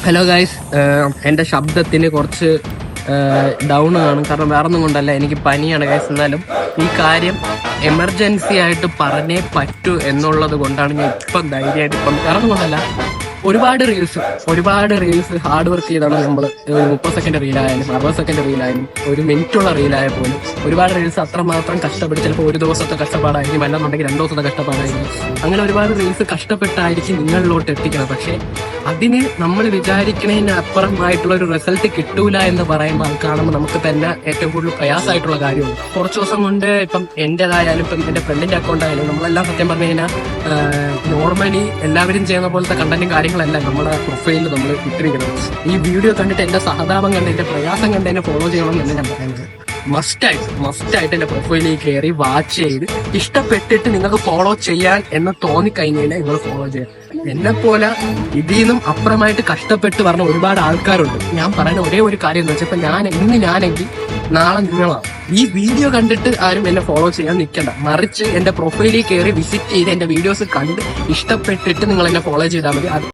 Hello guys, എൻ്റെ ശബ്ദത്തിന് കുറച്ച് ഡൗൺ ആണ്. കാരണം വേറെ ഒന്നും കൊണ്ടല്ല, എനിക്ക് പനിയാണ് ഗൈസ്. എന്നാലും ഈ കാര്യം എമർജൻസി ആയിട്ട് പറഞ്ഞേ പറ്റൂ എന്നുള്ളത് കൊണ്ടാണ് ഞാൻ ഇപ്പം ധൈര്യമായിട്ട് വേറെ ഒന്നും കൊണ്ടല്ല. ഒരുപാട് റീൽസ് ഹാർഡ് വർക്ക് ചെയ്താണ് നമ്മൾ. 30 സെക്കൻഡ് റീലായാലും 60 സെക്കൻഡ് റീലായാലും ഒരു മിനിറ്റുള്ള റീലായാൽ പോലും ഒരുപാട് റീൽസ് അത്രമാത്രം കഷ്ടപ്പെട്ട്, ചിലപ്പോൾ ഒരു ദിവസത്തെ കഷ്ടപ്പാടായിരിക്കും, അല്ലെന്നുണ്ടെങ്കിൽ 2 ദിവസത്തെ കഷ്ടപ്പാടായിരിക്കും. അങ്ങനെ ഒരുപാട് റീൽസ് കഷ്ടപ്പെട്ടായിരിക്കും നിങ്ങളിലോട്ട് എത്തിക്കുന്നത്. പക്ഷേ അതിന് നമ്മൾ വിചാരിക്കുന്നതിന് അപ്പുറമായിട്ടുള്ള ഒരു റിസൾട്ട് കിട്ടൂല എന്ന് പറയുമ്പോൾ അത് കാണുമ്പോൾ നമുക്ക് തന്നെ ഏറ്റവും കൂടുതൽ പ്രയാസമായിട്ടുള്ള കാര്യമാണ്. കുറച്ച് ദിവസം കൊണ്ട് ഇപ്പം എൻ്റെതായാലും ഇപ്പം എൻ്റെ ഫ്രണ്ടിൻ്റെ അക്കൗണ്ട് ആയാലും നമ്മളെല്ലാം സത്യം പറഞ്ഞു കഴിഞ്ഞാൽ നോർമലി എല്ലാവരും ചെയ്യുന്ന പോലത്തെ കണ്ടന്റും കാര്യങ്ങളല്ല നമ്മുടെ പ്രൊഫൈലിൽ നമ്മൾ ഇട്ടിരിക്കണം. ഈ വീഡിയോ കണ്ടിട്ട് എൻ്റെ സഹതാപം കണ്ട് എൻ്റെ പ്രയാസം കണ്ട് എന്നെ ഫോളോ ചെയ്യണം എന്ന് ഞാൻ പറയുന്നത്. മസ്റ്റായിട്ട് എൻ്റെ പ്രൊഫൈലിൽ കയറി വാച്ച് ചെയ്ത് ഇഷ്ടപ്പെട്ടിട്ട് നിങ്ങൾക്ക് ഫോളോ ചെയ്യാൻ എന്ന് തോന്നിക്കഴിഞ്ഞാൽ നിങ്ങൾ ഫോളോ ചെയ്യാം. എന്നെപ്പോലെ ഇതിൽ നിന്നും അപ്പുറമായിട്ട് കഷ്ടപ്പെട്ട് പറഞ്ഞ ഒരുപാട് ആൾക്കാരുണ്ട്. ഞാൻ പറയുന്ന ഒരേ ഒരു കാര്യം എന്ന് വെച്ചാൽ ഇപ്പൊ ഞാനെങ്കിൽ നാളെ നിങ്ങളാണ്. ഈ വീഡിയോ കണ്ടിട്ട് ആരും എന്നെ ഫോളോ ചെയ്യാൻ നിൽക്കണ്ട. മറിച്ച് എന്റെ പ്രൊഫൈലിൽ കയറി വിസിറ്റ് ചെയ്ത് എന്റെ വീഡിയോസ് കണ്ട് ഇഷ്ടപ്പെട്ടിട്ട് നിങ്ങൾ എന്നെ ഫോളോ ചെയ്താൽ മതി.